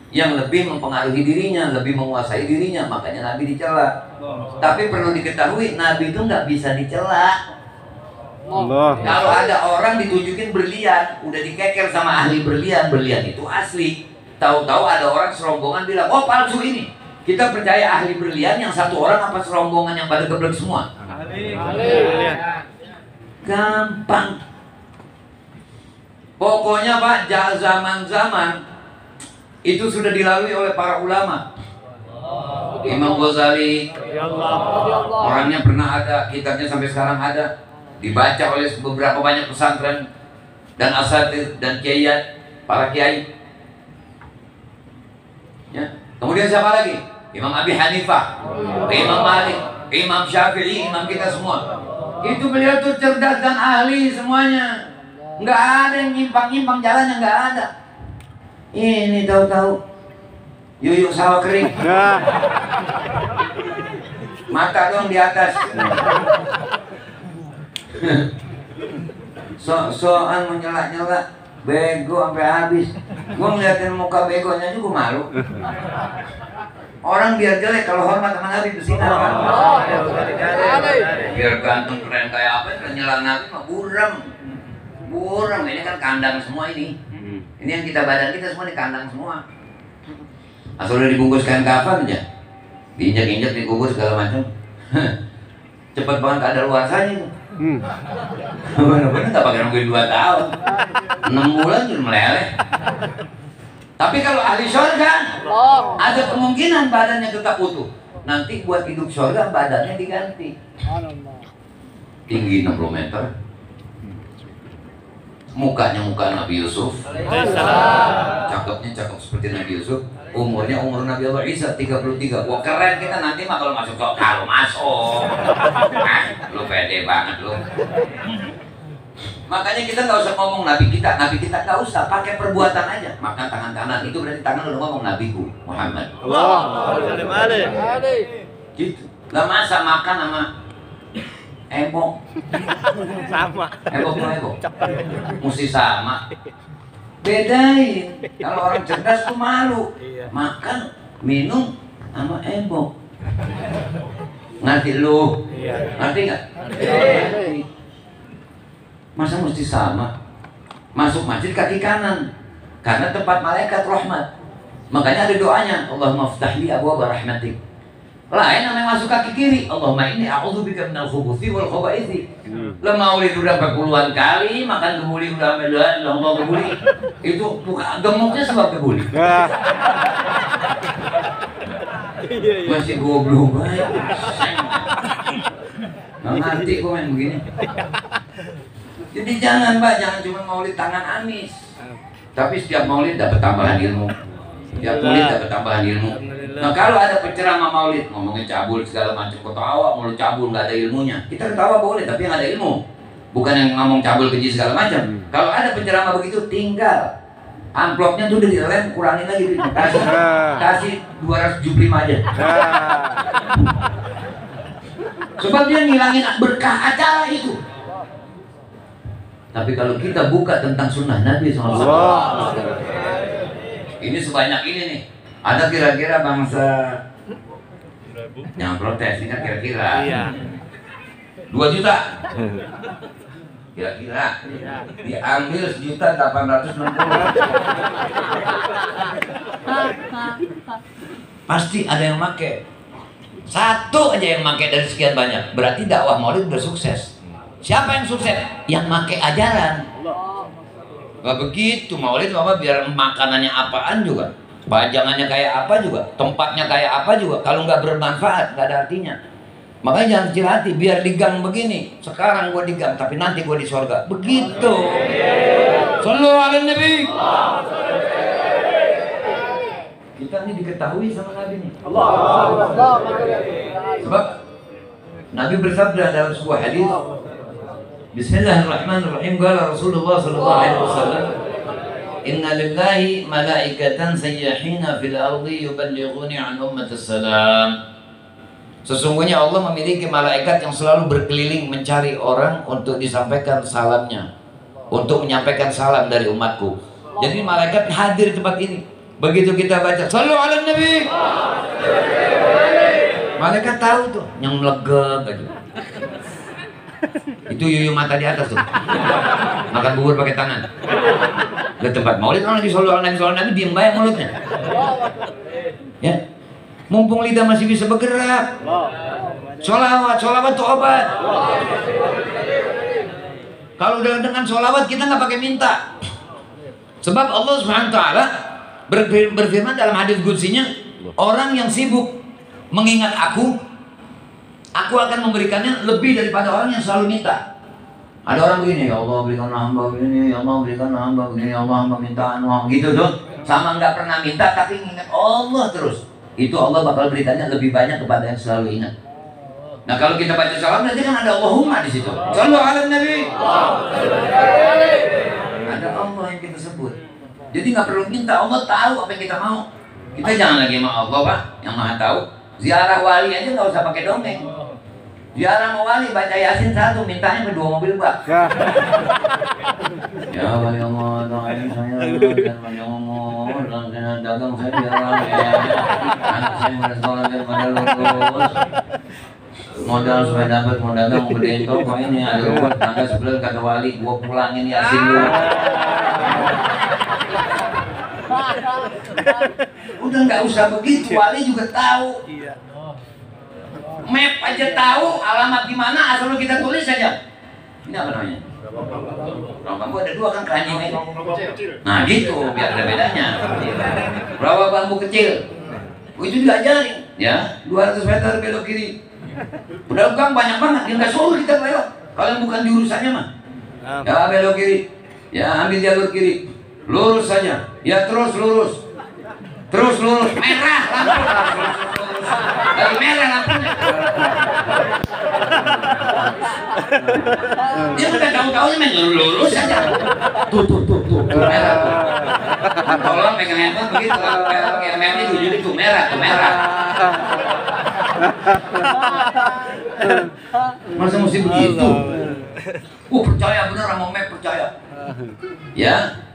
yang lebih mempengaruhi dirinya, lebih menguasai dirinya, makanya Nabi dicela. Tapi perlu diketahui Nabi itu nggak bisa dicela. Kalau ada orang ditunjukin berlian, udah dikeker sama ahli berlian, berlian itu asli. Tahu-tahu ada orang serombongan bilang, oh palsu ini. Kita percaya ahli berlian yang satu orang apa serombongan yang pada geblek semua? Gampang. Pokoknya Pak, zaman-zaman itu sudah dilalui oleh para ulama. Imam Ghazali, orangnya pernah ada, kitabnya sampai sekarang ada, dibaca oleh beberapa banyak pesantren dan asatidz dan kiai, para kiai. Ya. Kemudian siapa lagi? Imam Abi Hanifah, Imam Malik, Imam Syafi'i, imam kita semua. Itu beliau tuh cerdas dan ahli semuanya. Nggak ada yang nyimpang-nyimpang jalannya, nggak ada. Ini tahu-tahu yuyuk sawah kering, mata doang di atas. Soal menyela-nyela bego sampai habis. Gua ngeliatin muka begonya juga malu. Orang biar jelek kalau hormat sama Nabi bersinar kan. Biar ganteng keren kayak apa nyela Nabi mah buram. Buram ini kan kandang semua ini. Ini yang kita badan kita semua di kandang semua. Asal udah dibungkus kain kafan aja. Diinjak-injak dikubur segala macam. Cepet banget ada luarsanya itu. Bener-bener gak pakai nungguin 2 tahun 6 bulan sudah meleleh. Tapi kalau ahli surga ada kemungkinan badannya tetap utuh. Nanti buat hidup surga badannya diganti. Tinggi 60 meter. Mukanya muka Nabi Yusuf. Cakepnya cakep seperti Nabi Yusuf. Umurnya umur Nabi Allah Isa 33. Wah keren kita nanti mah kalau masuk kalau masuk. Lu pede banget lu. Makanya kita nggak usah ngomong Nabi kita nggak usah, pakai perbuatan aja. Makan tangan kanan itu berarti tangan lu ngomong Nabiku Muhammad. Gitu. Nggak masa makan sama ebok. Sama. Ebok. Mesti sama. Bedain. Kalau orang cerdas tuh malu. Makan, minum sama ebok. Ngerti lu? Ngerti nggak? Masa mesti sama? Masuk masjid kaki kanan karena tempat malaikat rahmat. Makanya ada doanya, Allahumma ftahli abwaaba rahmatik. Lain namanya masuk kaki kiri, Allahumma inni a'udzubika minal khubuthi wal khabaithi. Lo maulid udah berpuluhan kali, makan kebuli udah medan, lo kebuli. Itu bukan gemuknya sebab kebuli. Masih goblok banget. Nggak ngerti kok main begini. Jadi jangan Pak, jangan cuma maulid tangan amis. Tapi setiap maulid dapat tambahan ilmu. Setiap maulid dapat tambahan ilmu. Nah kalau ada penceramah maulid ngomongin cabul segala macam, ketawa mulu cabul nggak ada ilmunya. Kita ketawa boleh tapi yang ada ilmu. Bukan yang ngomong cabul keji segala macam. Kalau ada penceramah begitu tinggal amplopnya tuh udah dilem, kurangin lagi kasih 275 aja. Sebab dia ngilangin berkah acara itu. Tapi kalau kita buka tentang sunnah Nabi SAW, ini sebanyak ini nih. Ada kira-kira bangsa yang protes ini kan kira-kira 2 juta. Kira-kira diambil 1.860.000. Pasti ada yang make. Satu aja yang make dari sekian banyak. Berarti dakwah maulid udah sukses. Siapa yang sukses? Yang make ajaran. Gak begitu maulid apa biar makanannya apaan juga, pajangannya kayak apa juga, tempatnya kayak apa juga, kalau nggak bermanfaat nggak ada artinya. Makanya jangan kecil hati, biar digang begini. Sekarang gua digang, tapi nanti gua di surga. Begitu. Sallallahu alaihi Nabi. Kita ini diketahui sama Nabi nih. Sebab Nabi bersabda dalam sebuah hadis, Bismillahirrahmanirrahim. Qala Rasulullah sallallahu alaihi wasallam, Inna lillahi malaikatan sayyahina fil ardi yuballighuni an ummatis salam. Sesungguhnya Allah memiliki malaikat yang selalu berkeliling mencari orang untuk disampaikan salamnya, untuk menyampaikan salam dari umatku. Jadi malaikat hadir di tempat ini. Begitu kita baca Sallallahu alaihi Nabi, malaikat tahu tuh yang melegep aja. Itu yuyu mata di atas tuh. Makan bubur pakai tangan. Ke tempat maulid orang di Sallallahu alaihi Nabi diem baik mulutnya. Ya. Mumpung lidah masih bisa bergerak. Sholawat tuh obat. Kalau dengan sholawat kita nggak pakai minta. Sebab Allah Subhanahu Wa Taala berfirman dalam hadis qudsinya, orang yang sibuk mengingat aku akan memberikannya lebih daripada orang yang selalu minta. Ada orang begini, ya Allah berikan hamba begini, ya Allah berikan hamba begini, ya Allah hamba minta gitu tuh. Sama nggak pernah minta tapi ingat Allah terus. Itu Allah bakal berikannya lebih banyak kepada yang selalu ingat. Nah kalau kita baca salam nanti kan ada Allahumma di situ. Sallallahu alaihi Nabi. Ada Allah yang kita sebut. Jadi nggak perlu minta, Allah tahu apa yang kita mau. Kita jangan lagi sama Allah Pak, yang Maha tahu. Ziarah wali aja nggak usah pakai dongeng. Jarang mau wali baca Yasin 1, mintanya ke 2 mobil bak. Ya wali Allah, doain saya dan wali Allah dan dagang saya biar rame. Anak saya mau sekolah biar pada lulus. Modal supaya dapat mau dagang mau gedein toko ini ada rumah tangga sebelah kata wali gua pulangin Yasin dulu. Udah nggak usah begitu, wali juga tahu. Map aja tahu alamat di mana, asal kita tulis saja. Ini apa namanya? Ruang bambu ada 2 kan keranjang ini. Nah gitu, biar ada bedanya. Rawa bambu kecil. Itu diajarin, ya 200 meter belok kiri. Udah gang banyak banget, dia nggak suruh kita belok. Kalau bukan jurusannya mah. Ya belok kiri, ya ambil jalur kiri, lurus saja, ya terus lurus. Terus lurus, merah lampu, lagi merah lampunya. Dia udah tahu-tahunya main lurus saja. Tuh, merah tuh. Tolong pegang handphone begitu, kalau kayak meme itu jadi tuh merah. Masa mesti begitu? Percaya bener sama map, percaya. Ya.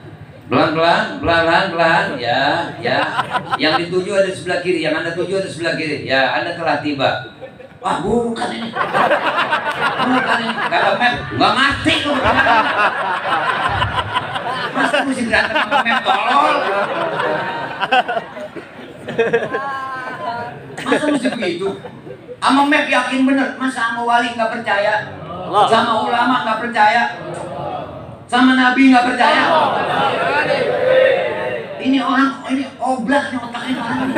Pelan-pelan, ya. Yang dituju ada sebelah kiri, yang Anda tuju ada sebelah kiri. Ya, Anda telah tiba. Wah, bukan ini. Kalau map, nggak ngerti tuh. Masa mesti berantem sama map, tolol. Masa mesti begitu? Sama map yakin bener, masa sama wali nggak percaya? Sama ulama nggak percaya? Sama Nabi nggak percaya? Ini orang, ini oblaknya otaknya orang.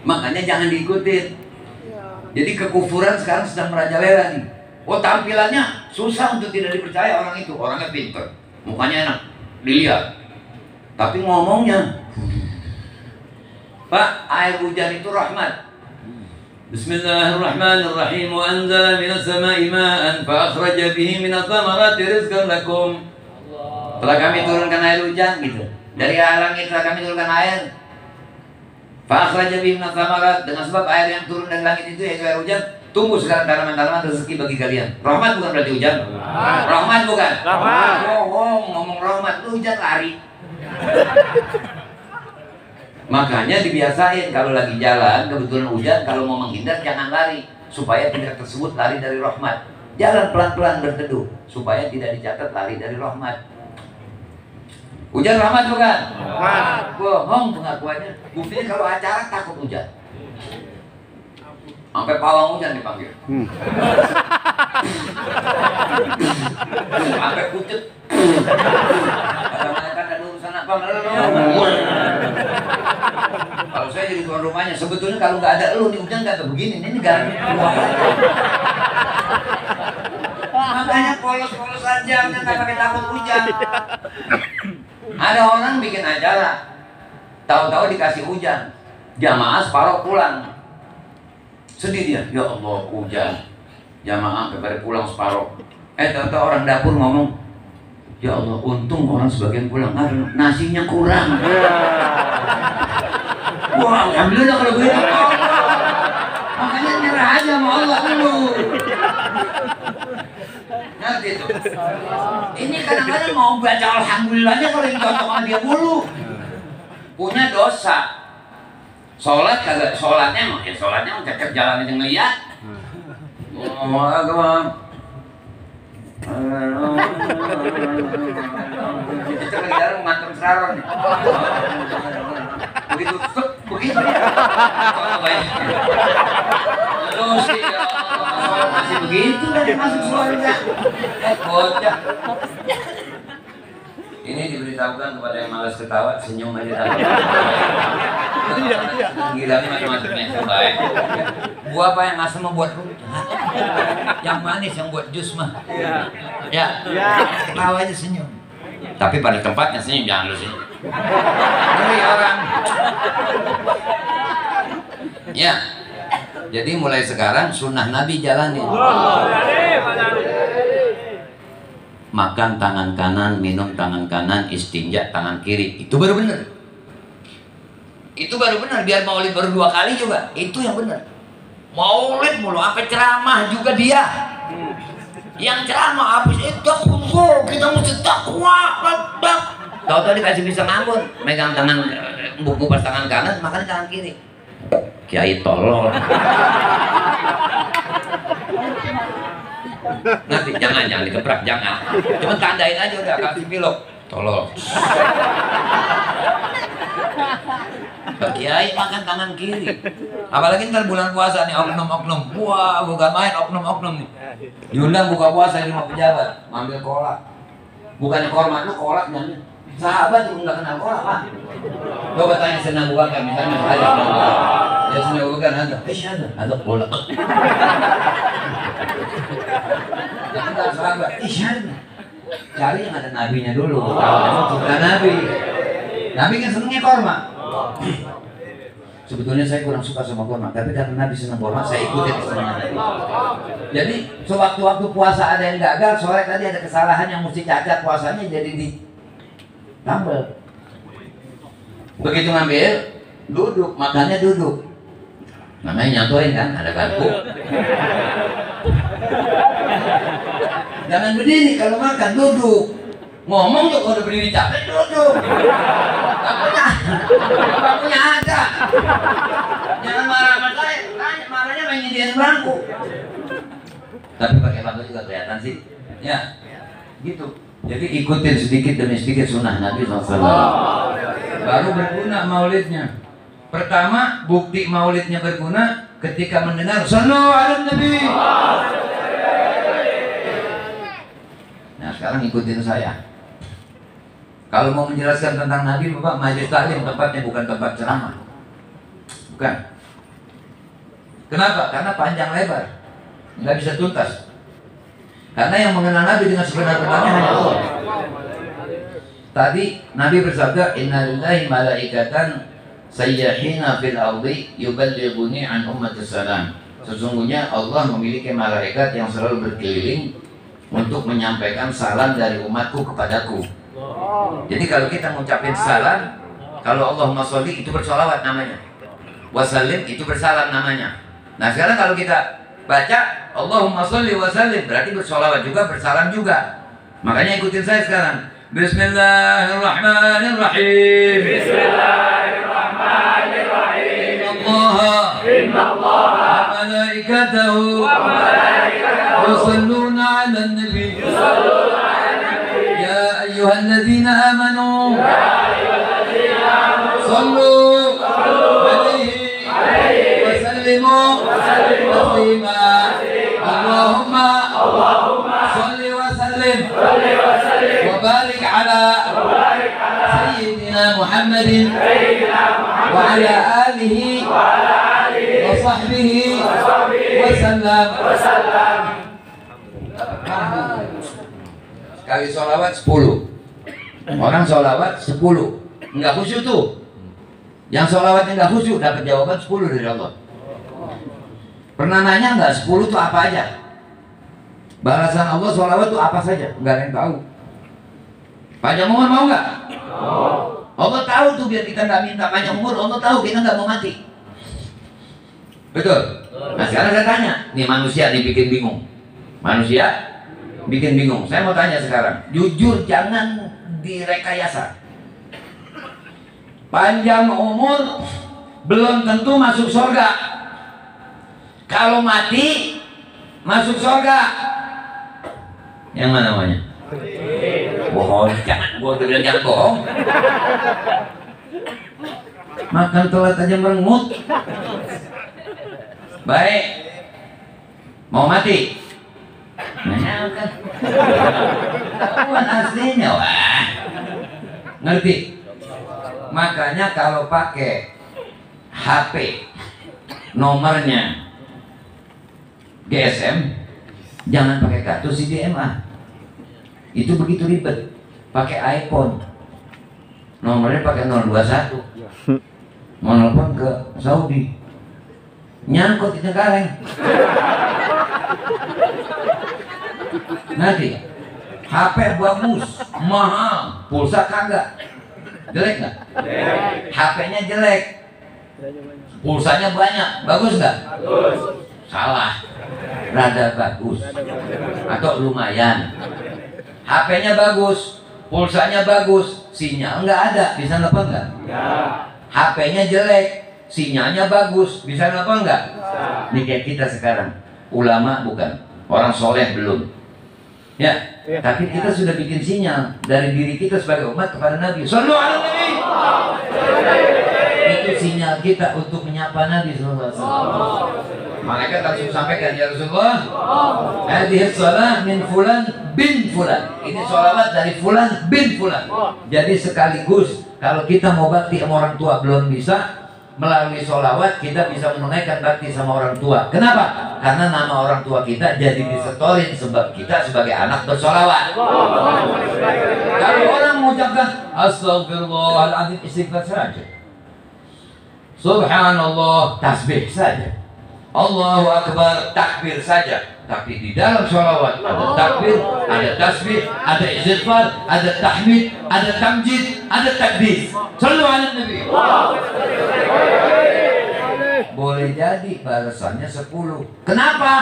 Makanya jangan diikutin. Jadi kekufuran sekarang sedang merajalela nih. Oh tampilannya susah untuk tidak dipercaya orang itu. Orangnya pintar, mukanya enak dilihat. Tapi ngomongnya, Pak, air hujan itu rahmat. Bismillahirrahmanirrahim. Wa anzala minas sama'i ma'an fa akhraja bihi minats thamarati rizqan lakum. Telah kami turunkan air hujan gitu. Dari langit telah kami turunkan air. Fa akhraja bihi minats thamarati, dengan sebab air yang turun dari langit itu yaitu air hujan, tumbuh sekarang tanaman-tanaman rezeki bagi kalian. Rahmat bukan berarti hujan. Rahmat bukan. Bohong, ngomong rahmat lu hujan lari. Makanya dibiasain kalau lagi jalan kebetulan hujan, kalau mau menghindar jangan lari supaya tidak tersebut lari dari rahmat. Jalan pelan-pelan berteduh supaya tidak dicatat lari dari rahmat. Hujan rahmat bukan? Rahmat. Bohong pengakuannya. Buktinya kalau acara takut hujan. Sampai pawang hujan dipanggil. Sampai pucet. Kadang-kadang ada urusan apa? Kalau saya jadi tuan rumahnya, sebetulnya kalau nggak ada elu nih hujan nggak begini. Ini negara makanya polos-polos aja, udah nggak pakai takut hujan. Ada orang bikin acara, tahu-tahu dikasih hujan, jamaah separuh pulang. Sedih dia, ya Allah hujan, jamaah kepada pulang separuh. Tahu-tahu orang dapur ngomong, ya Allah untung orang sebagian pulang, nasinya kurang. Wah, alhamdulillah kalau begitu. Makanya nyerah aja sama Allah dulu. Ngerti tuh? Ini kadang-kadang mau baca alhamdulillahnya kalau yang cocok sama dia dulu. Punya dosa. Sholat kagak, sholatnya mau cecep jalan aja ngeliat. Oh, agama. Cecep lagi jalan ngantem seraron. Begitu ya. Lu sih masih begitu dan masuk surga. Bocah. Ini diberitahukan kepada yang malas ketawa, senyum aja. Gila nih macam-macamnya baik. Buah apa yang asam membuat rumput? Yang manis yang buat jus mah. Ya. Ketawa aja senyum. Tapi pada tempatnya senyum, jangan lu senyum. Dari orang. Ya. Jadi mulai sekarang sunnah Nabi jalanin. Makan tangan kanan, minum tangan kanan, istinja tangan kiri. Itu baru benar. Itu baru benar. Biar maulid baru 2 kali juga. Itu yang benar. Maulid mulu, apa ceramah juga dia. Yang ceramah habis itu kita mesti takwa. Tahu-tahu dikasih pisang ambon, megang tangan buku pas tangan kanan, makan tangan kiri. Kiai tolol. Nanti jangan dikeprak, jangan. Cuma tandain aja udah kasih pilok. Tolol. Pak Kiai makan tangan kiri. Apalagi ntar bulan puasa nih, oknum-oknum. Wah, bukan main oknum-oknum nih. Diundang buka puasa di rumah pejabat, ngambil kolak. Bukannya korma, lu kolak nyanyi. Sahabat itu nggak kenal kolak, Pak. Coba tanya senang buka kan, misalnya saya ya senang buka ada kolak. Enggak sahabat, cari yang ada nabinya dulu. Bukan nabi. Nabi kan senangnya korma. Sebetulnya saya kurang suka sama kurma, tapi karena Nabi senang kurma, saya ikutin kesenangan Nabi. Jadi sewaktu-waktu puasa ada yang gagal, sore tadi ada kesalahan yang mesti cacat puasanya jadi ditambal. Begitu ngambil, duduk, makannya duduk. Namanya nyatuin kan, ada garpu. Jangan berdiri kalau makan, duduk. Ngomong juga udah berdiri capek, duduk. Bangkunya ada. Jangan marah sama saya, tanya marahnya main nyediain bangku. Tapi pakai bangku juga kelihatan sih. Ya, gitu. Jadi ikutin sedikit demi sedikit sunnah Nabi SAW. Baru berguna maulidnya. Pertama, bukti maulidnya berguna ketika mendengar Sallu ala Nabi. Nah sekarang ikutin saya. Kalau mau menjelaskan tentang Nabi, Bapak, majelis taklim tempatnya bukan tempat ceramah. Bukan. Kenapa? Karena panjang lebar, nggak bisa tuntas. Karena yang mengenal Nabi dengan sebenar-benarnya hanya Allah. Tadi Nabi bersabda, Inna lillahi malaikatan sayyahina fil ardi yuballighuni an ummatis salam. Sesungguhnya Allah memiliki malaikat yang selalu berkeliling untuk menyampaikan salam dari umatku kepadaku. Jadi kalau kita mengucapin salam, kalau Allahumma sholli itu bersolawat namanya, wasallim itu bersalam namanya. Nah sekarang kalau kita baca Allahumma sholli wasallim berarti bersolawat juga, bersalam juga. Makanya ikutin saya sekarang. Bismillahirrahmanirrahim. Bismillahirrahmanirrahim. Inna Allah wa malaikatahu yusalluna 'alan nabi. يا أيها الذين آمنوا صلوا عليه وسلموا تسليما اللهم صل وسلم وبارك على سيدنا محمد وعلى آله وصحبه وسلم. Kali sholawat 10. Orang sholawat 10. Enggak khusyuk tuh. Yang sholawatnya enggak khusyuk dapat jawaban 10 dari Allah. Pernah nanya enggak 10 itu apa aja? Balasan Allah sholawat itu apa saja? Enggak ada yang tahu. Panjang umur mau enggak? Allah tahu tuh, biar kita enggak minta panjang umur. Allah tahu kita enggak mau mati. Betul? Nah sekarang saya tanya, nih manusia dibikin bingung. Manusia bikin bingung. Saya mau tanya sekarang, jujur, jangan direkayasa. Panjang umur belum tentu masuk surga. Kalau mati masuk surga. Yang mana namanya? Bohong. Jangan, gua bilang jangan bohong. Makan telat aja merengut. Baik. Mau mati? Nah, kan aslinya, wah, ngerti? Makanya kalau pakai HP nomornya GSM, jangan pakai kartu CDMA. Itu begitu ribet. Pakai iPhone, nomornya pakai 021. Mau nelfon ke Saudi, nyangkut di Cengkareng. Nanti HP bagus, mahal, pulsa kagak. Jelek nggak? HP-nya jelek. Pulsanya banyak, bagus nggak? Salah, rada bagus atau lumayan. HP-nya bagus, pulsanya bagus, sinyal nggak ada, bisa nelfon nggak? HP-nya jelek, sinyalnya bagus, bisa nelfon nggak? Ini kayak kita sekarang, ulama bukan, orang soleh belum. Ya, tapi kita sudah bikin sinyal dari diri kita sebagai umat kepada Nabi. Sallu ala Nabi. Itu sinyal kita untuk menyapa Nabi sallallahu alaihi wasallam. Malaikat langsung sampaikan, ya Rasulullah, hadhihi shalah min fulan bin fulan. Ini sholawat dari fulan bin fulan. Jadi sekaligus kalau kita mau bakti sama orang tua belum bisa, melalui sholawat kita bisa menunaikan bakti sama orang tua. Kenapa? Karena nama orang tua kita jadi disetorin sebab kita sebagai anak bersholawat. Kalau orang mengucapkan astagfirullahaladzim, istighfar saja, subhanallah, tasbih saja, Allahu akbar, takbir saja. Tapi di dalam sholawat ada takbir, ada tasbih, ada istighfar, ada tahmid, ada tamjid, ada takdis. Sallu ala Nabi. Boleh jadi balasannya 10. Kenapa?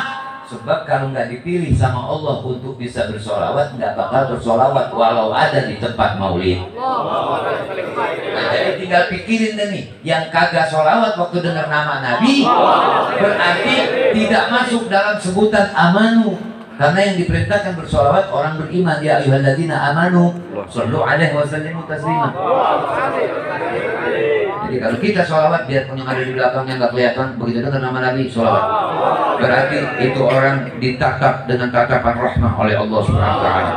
Sebab kalau nggak dipilih sama Allah untuk bisa bersolawat, nggak bakal bersolawat walau ada di tempat maulid. Nah, jadi tinggal pikirin deh nih, yang kagak solawat waktu dengar nama Nabi berarti tidak masuk dalam sebutan amanu. Karena yang diperintahkan bersolawat orang beriman, ya ayyuhalladzina amanu shallu alaihi wa sallimu taslima. Jadi kalau kita sholawat, biarpun yang ada di belakangnya nggak kelihatan, begitu dengar nama Nabi sholawat, berarti itu orang ditatap dengan tatapan rahmah oleh Allah Subhanahu wa taala.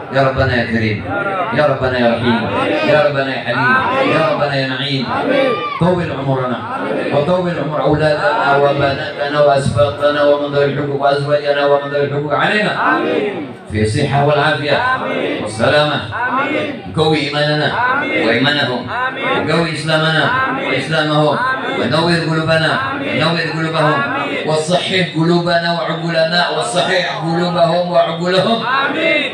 Ya Rabbana ya Karim, ya Rabbana ya Rahim, ya Rabbana ya Halim, ya Rabbana ya Na'im. Tawil umurana wa tawil umur auladana wa banatana wa asbaqana wa man dhawil huquq wa azwajana wa man dhawil huquq alaina. في الصحة والعافية والسلامة. قوي إيماننا وإيمانهم، قوي إسلامنا وإسلامهم، ونور قلوبنا ونور قلوبهم، وصحح قلوبنا وعقولنا، وصحح قلوبهم وعقولهم،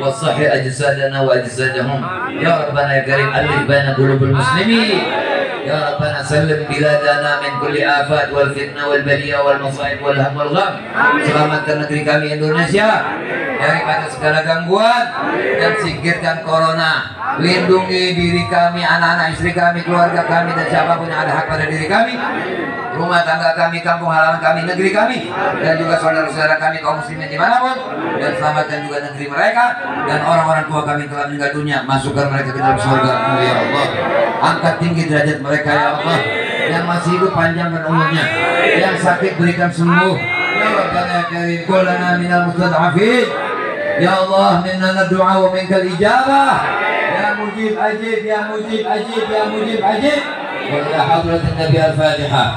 وصحح أجسادنا وأجسادهم. يا ربنا يا كريم ألف بين قلوب المسلمين. يا ربنا سلم بلادنا من كل آفات والفتنة والبلية والمصائب والهم والغم. Selamatkan negeri kami Indonesia daripada segala gangguan dan singkirkan corona. Lindungi diri kami, anak-anak, istri kami, keluarga kami, dan siapapun yang ada hak pada diri kami, rumah tangga kami, kampung halaman kami, negeri kami, dan juga saudara-saudara kami kaum muslimin dimanapun. Dan selamatkan juga negeri mereka dan orang-orang tua kami telah meninggal dunia, masukkan mereka ke dalam surga ya Allah. Angkat tinggi derajat mereka ya Allah. Yang masih hidup panjangkan umurnya, yang sakit berikan sembuh ya Rabbana ya Karim. Qulana minal mustad'afin ya Allah, minna naddu'a wa minkal ijabah. Ya mujib ajib, ya mujib ajib, ya mujib ajib. Wa ila hadratin Nabi al-Fatihah.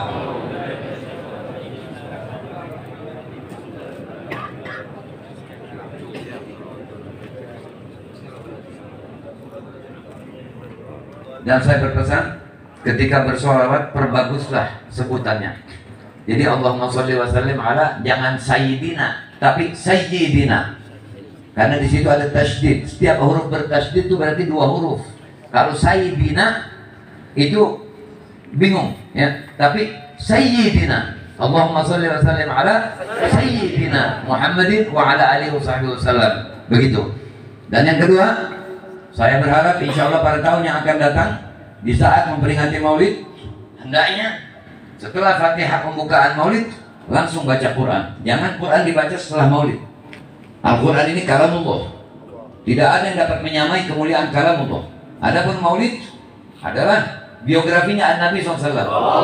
Dan saya berpesan, ketika bersolawat perbaguslah sebutannya. Jadi Allahumma sholli wa sallim ala, jangan sayyidina, tapi sayyidina. Karena di situ ada tasydid. Setiap huruf bertasydid itu berarti 2 huruf. Kalau sayyidina itu bingung ya. Tapi sayyidina, Allahumma sholli wa sallim ala sayyidina Muhammadin wa ala alihi wasallam. Begitu. Dan yang kedua, saya berharap insya Allah pada tahun yang akan datang, di saat memperingati Maulid, hendaknya setelah Fatihah pembukaan Maulid langsung baca Quran. Jangan Quran dibaca setelah Maulid. Al-Quran ini kalamullah. Tidak ada yang dapat menyamai kemuliaan kalamullah. Adapun Maulid adalah biografinya Nabi SAW.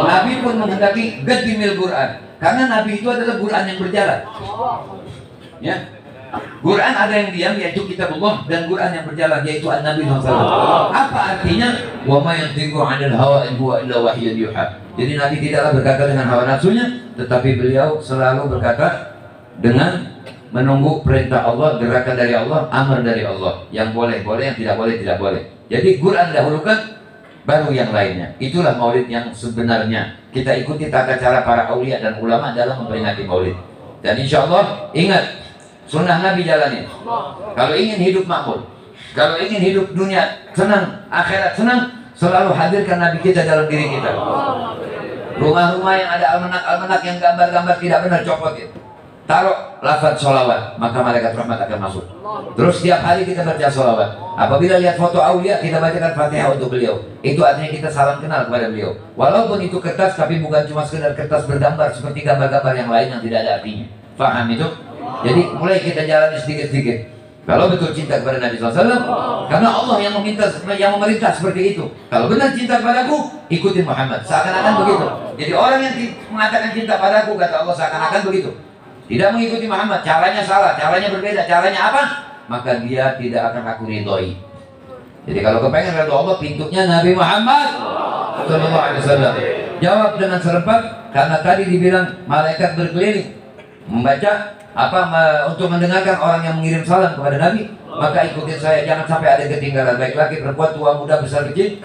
Nabi pun menghendaki gadimil Quran, karena Nabi itu adalah Quran yang berjalan. Ya. Quran ada yang diam, yaitu kitabullah, dan Quran yang berjalan, yaitu Nabi SAW. Apa artinya? Wa ma yantiqu 'anil hawa in huwa illa wahyun yuha. Jadi Nabi tidaklah berkata dengan hawa nafsunya, tetapi beliau selalu berkata dengan menunggu perintah Allah, gerakan dari Allah, amar dari Allah. Yang boleh boleh, yang tidak boleh tidak boleh. Jadi Quran dahulukan, baru yang lainnya. Itulah Maulid yang sebenarnya. Kita ikuti tata cara para aulia dan ulama dalam memperingati Maulid. Dan insya Allah ingat, sunnah Nabi jalani. Kalau ingin hidup makmur, kalau ingin hidup dunia senang, akhirat senang, selalu hadirkan Nabi kita dalam diri kita. Rumah-rumah yang ada almanak-almanak yang gambar-gambar tidak benar, copotin. Taruh lafaz sholawat, maka malaikat rahmat akan masuk. Terus setiap hari kita baca sholawat. Apabila lihat foto aulia, kita bacakan Fatihah untuk beliau. Itu artinya kita salam kenal kepada beliau. Walaupun itu kertas, tapi bukan cuma sekedar kertas bergambar seperti gambar-gambar yang lain yang tidak ada artinya. Faham itu? Jadi mulai kita jalani sedikit-sedikit. Kalau betul cinta kepada Nabi SAW, karena Allah yang memerintah seperti itu. Kalau benar cinta padaku, ikutin Muhammad. Seakan-akan begitu. Jadi orang yang mengatakan cinta padaku, kata Allah, seakan-akan begitu. Tidak mengikuti Muhammad, caranya salah, caranya berbeda, caranya apa? Maka dia tidak akan aku ridhoi. Jadi kalau kepengen ridho Allah, pintunya Nabi Muhammad SAW. Jawab dengan serempak, karena tadi dibilang malaikat berkeliling membaca untuk mendengarkan orang yang mengirim salam kepada Nabi. Maka ikutin saya, jangan sampai ada ketinggalan, baik laki, perempuan, tua, muda, besar, kecil.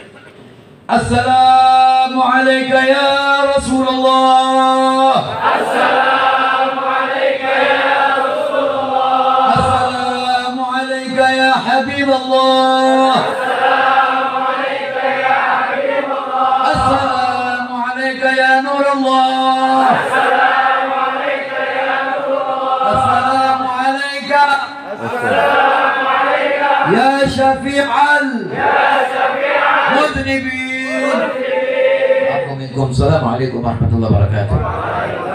Assalamualaikum ya Rasulullah. يا حبيب الله. السلام عليك يا حبيب الله. السلام عليك يا نور الله. السلام عليك يا نور الله. السلام عليك. السلام عليك يا شفيع المذنبين. Assalamualaikum warahmatullahi wabarakatuh.